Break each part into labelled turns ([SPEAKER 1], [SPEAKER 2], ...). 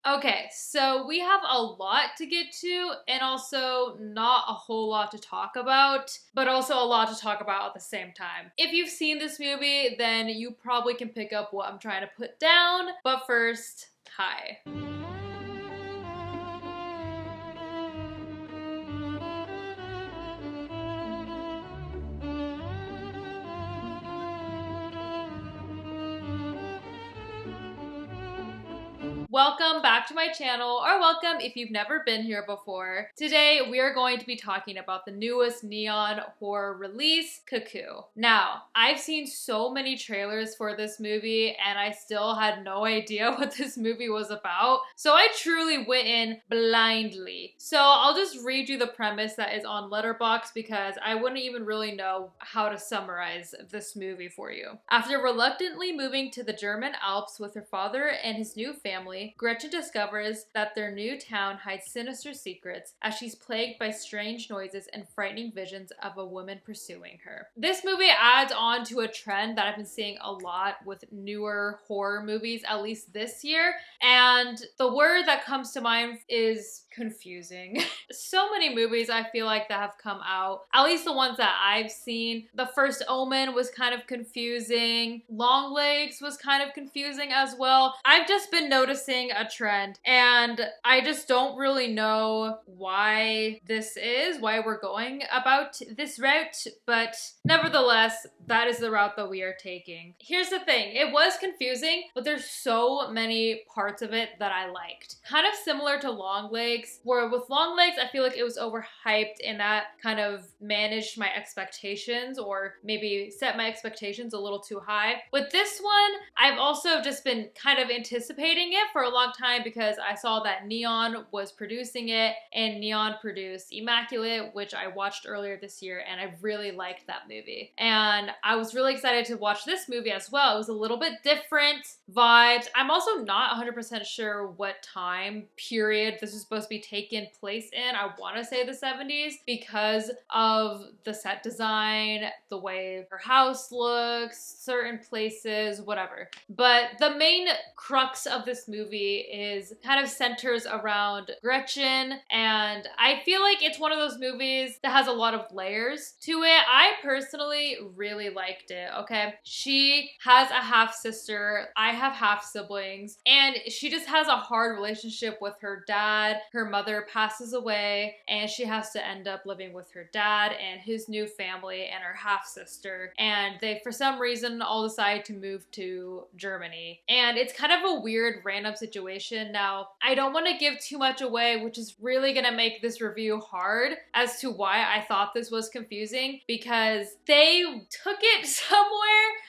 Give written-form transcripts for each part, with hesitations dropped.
[SPEAKER 1] Okay, so we have a lot to get to and also not a whole lot to talk about, but also a lot to talk about at the same time. If you've seen this movie, then you probably can pick up what I'm trying to put down, but first, hi. Welcome back to my channel, or welcome if you've never been here before. Today, we are going to be talking about the newest neon horror release, Cuckoo. Now, I've seen so many trailers for this movie, and I still had no idea what this movie was about, so I truly went in blindly. So I'll just read you the premise that is on Letterboxd because I wouldn't even really know how to summarize this movie for you. After reluctantly moving to the German Alps with her father and his new family, Gretchen discovers that their new town hides sinister secrets as she's plagued by strange noises and frightening visions of a woman pursuing her. This movie adds on to a trend that I've been seeing a lot with newer horror movies, at least this year, and the word that comes to mind is confusing. So many movies I feel like that have come out, at least the ones that I've seen. The First Omen was kind of confusing. Longlegs was kind of confusing as well. I've just been noticing a trend and I just don't really know why this is, why we're going about this route, but nevertheless, that is the route that we are taking. Here's the thing, it was confusing, but there's so many parts of it that I liked. Kind of similar to Longlegs, where with Longlegs, I feel like it was overhyped and that kind of managed my expectations or maybe set my expectations a little too high. With this one, I've also just been kind of anticipating it for a long time because I saw that Neon was producing it and Neon produced Immaculate, which I watched earlier this year and I really liked that movie. And I was really excited to watch this movie as well. It was a little bit different vibes. I'm also not 100% sure what time period this is supposed to be taken place in. I want to say the 70s because of the set design, the way her house looks, certain places, whatever. But the main crux of this movie is kind of centers around Gretchen, and I feel like it's one of those movies that has a lot of layers to it. I personally really liked it, okay? She has a half sister, I have half siblings, and she just has a hard relationship with her dad. Her mother passes away, and she has to end up living with her dad and his new family and her half sister, and they for some reason all decide to move to Germany. And it's kind of a weird random situation. Now, I don't want to give too much away, which is really gonna make this review hard as to why I thought this was confusing, because they took it somewhere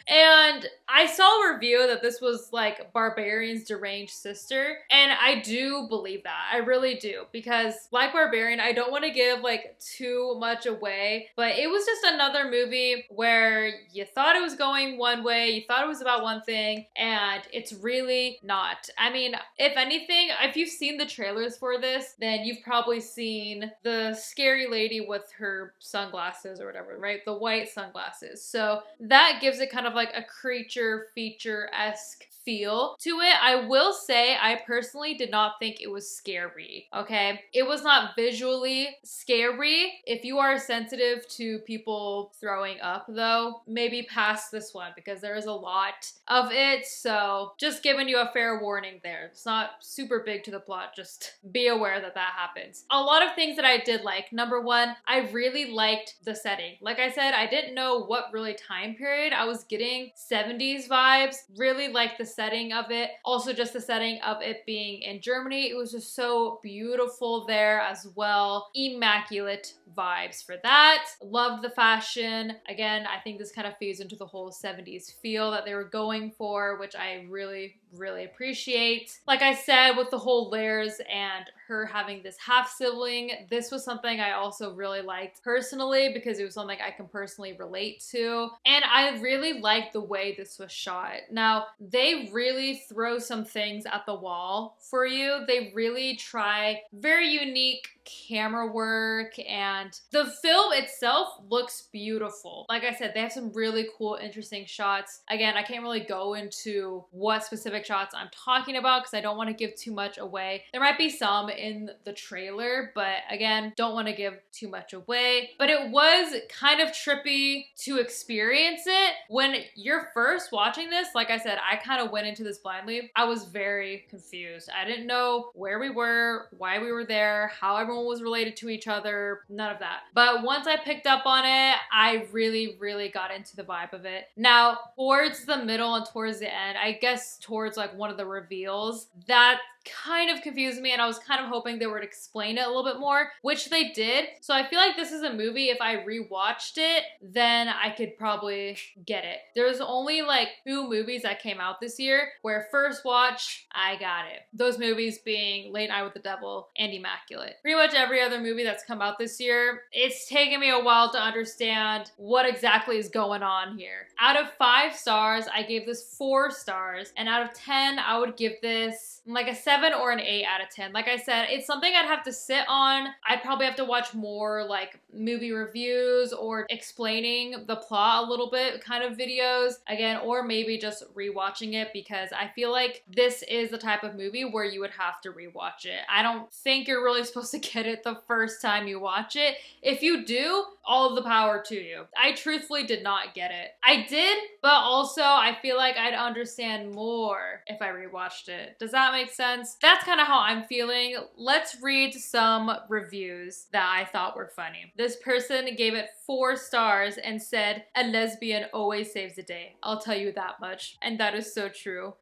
[SPEAKER 1] and I saw a review that this was like Barbarian's deranged sister, and I do believe that. I really do, because like Barbarian, I don't want to give like too much away, but it was just another movie where you thought it was going one way, you thought it was about one thing, and it's really not. I mean, if anything, if you've seen the trailers for this, then you've probably seen the scary lady with her sunglasses or whatever, right? The white sunglasses. So that gives it kind of like a creature feature-esque feel to it. I will say I personally did not think it was scary, okay? It was not visually scary. If you are sensitive to people throwing up though, maybe pass this one because there is a lot of it, so just giving you a fair warning there. It's not super big to the plot, just be aware that that happens. A lot of things that I did like. Number one, I really liked the setting. Like I said, I didn't know what really time period. I was getting 70s vibes, really liked the setting of it. Also just the setting of it being in Germany. It was just so beautiful there as well. Immaculate vibes for that. Loved the fashion. Again, I think this kind of feeds into the whole 70s feel that they were going for, which I really appreciate. Like I said, with the whole layers and her having this half sibling, this was something I also really liked personally because it was something I can personally relate to. And I really liked the way this was shot. Now, they really throw some things at the wall for you. They really try very unique camera work, and the film itself looks beautiful. Like I said, they have some really cool, interesting shots. Again, I can't really go into what specific shots I'm talking about because I don't want to give too much away. There might be some in the trailer, but again, don't want to give too much away. But it was kind of trippy to experience it. When you're first watching this, like I said, I kind of went into this blindly. I was very confused. I didn't know where we were, why we were there, how everyone was related to each other, none of that. But once I picked up on it, I really, really got into the vibe of it. Now, towards the middle and towards the end, I guess towards like one of the reveals, that kind of confused me, and I was kind of hoping they would explain it a little bit more, which they did. So I feel like this is a movie, if I rewatched it, then I could probably get it. There's only like 2 movies that came out this year where first watch, I got it. Those movies being Late Night with the Devil and Immaculate. Pretty much every other movie that's come out this year, it's taken me a while to understand what exactly is going on here. Out of 5 stars, I gave this 4 stars, and out of 10, I would give this like a 7 or an 8 out of 10. Like I said, it's something I'd have to sit on. I'd probably have to watch more like movie reviews or explaining the plot a little bit kind of videos again, or maybe just rewatching it, because I feel like this is the type of movie where you would have to rewatch it. I don't think you're really supposed to get it the first time you watch it. If you do, all of the power to you. I truthfully did not get it. I did, but also I feel like I'd understand more if I rewatched it. Does that make sense? That's kind of how I'm feeling. Let's read some reviews that I thought were funny. This person gave it 4 stars and said, "A lesbian always saves the day. I'll tell you that much." And that is so true.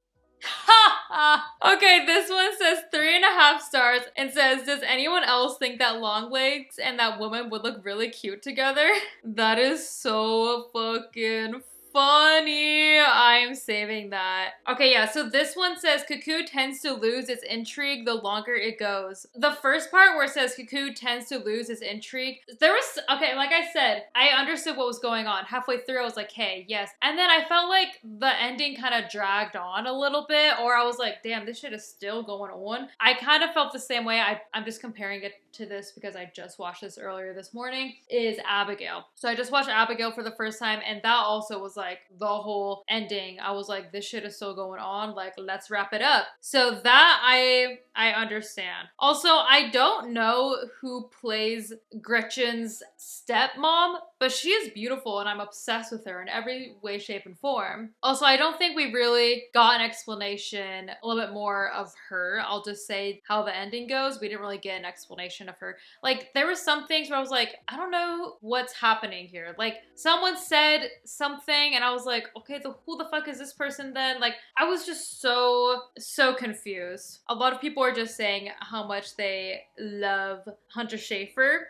[SPEAKER 1] Okay, this one says 3.5 stars and says, "Does anyone else think that long legs and that woman would look really cute together?" That is so fucking funny. I'm saving that. Okay, yeah, so this one says Cuckoo tends to lose its intrigue the longer it goes. The first part where it says Cuckoo tends to lose its intrigue, there was, okay, like I said, I understood what was going on. Halfway through, I was like, hey, yes. And then I felt like the ending kind of dragged on a little bit, or I was like, damn, this shit is still going on. I kind of felt the same way. I'm just comparing it to this because I just watched this earlier this morning, is Abigail. So I just watched Abigail for the first time, and that also was like the whole ending. I was like, this shit is still going on, like let's wrap it up. So that I understand. Also, I don't know who plays Gretchen's stepmom, but she is beautiful and I'm obsessed with her in every way, shape, and form. Also, I don't think we really got an explanation a little bit more of her. I'll just say how the ending goes. We didn't really get an explanation of her. Like, there were some things where I was like, I don't know what's happening here. Like, someone said something and I was like, okay, who the fuck is this person then? Like, I was just so confused. A lot of people are just saying how much they love Hunter Schafer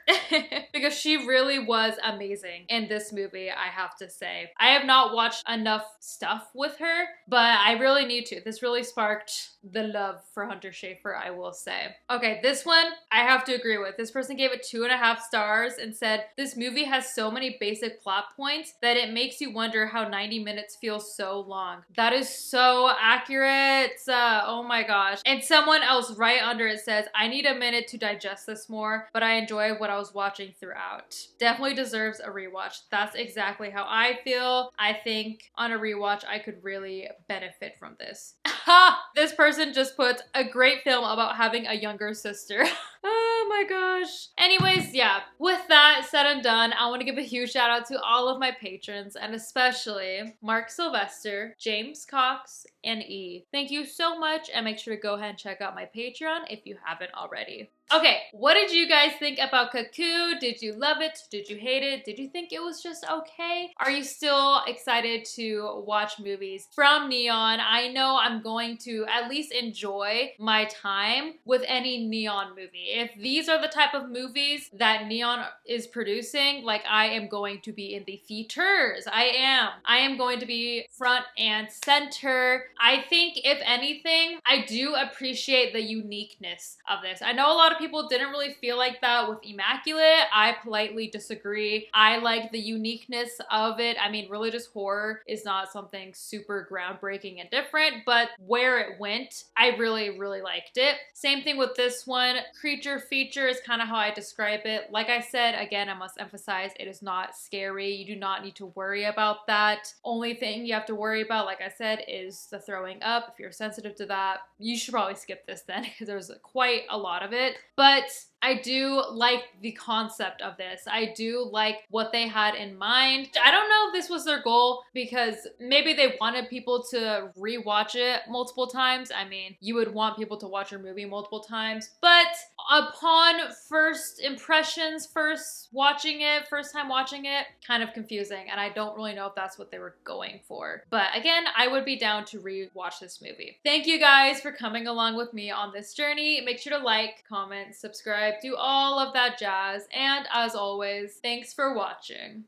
[SPEAKER 1] because she really was amazing in this movie, I have to say. I have not watched enough stuff with her, but I really need to. This really sparked the love for Hunter Schafer, I will say. Okay, this one I have to agree with. This person gave it 2.5 stars and said, "This movie has so many basic plot points that it makes you wonder how 90 minutes feels so long." That is so accurate. Oh my gosh. And someone else right under it says, "I need a minute to digest this more, but I enjoy what I was watching throughout." Definitely deserves a rewatch. That's exactly how I feel. I think on a rewatch, I could really benefit from this. Ha! This person just put a great film about having a younger sister. Oh my gosh. Anyways, yeah, with that said and done, I want to give a huge shout out to all of my patrons, and especially Mark Sylvester, James Cox, and E. Thank you so much, and make sure to go ahead and check out my Patreon if you haven't already. Okay, what did you guys think about Cuckoo? Did you love it? Did you hate it? Did you think it was just okay? Are you still excited to watch movies from Neon? I know I'm going to at least enjoy my time with any Neon movie. If these are the type of movies that Neon is producing, like, I am going to be in the theaters. I am going to be front and center. I think, if anything, I do appreciate the uniqueness of this. I know a lot of people didn't really feel like that with Immaculate. I politely disagree. I like the uniqueness of it. I mean, religious horror is not something super groundbreaking and different, but where it went, I really liked it. Same thing with this one. Creature feature nature is kind of how I describe it. Like I said, again, I must emphasize it is not scary. You do not need to worry about that. Only thing you have to worry about, like I said, is the throwing up. If you're sensitive to that, you should probably skip this then because there's quite a lot of it. But I do like the concept of this. I do like what they had in mind. I don't know if this was their goal because maybe they wanted people to rewatch it multiple times. I mean, you would want people to watch your movie multiple times, but upon first impressions, first time watching it, kind of confusing, and I don't really know if that's what they were going for. But again, I would be down to rewatch this movie. Thank you guys for coming along with me on this journey. Make sure to like, comment, subscribe, do all of that jazz, and as always, thanks for watching.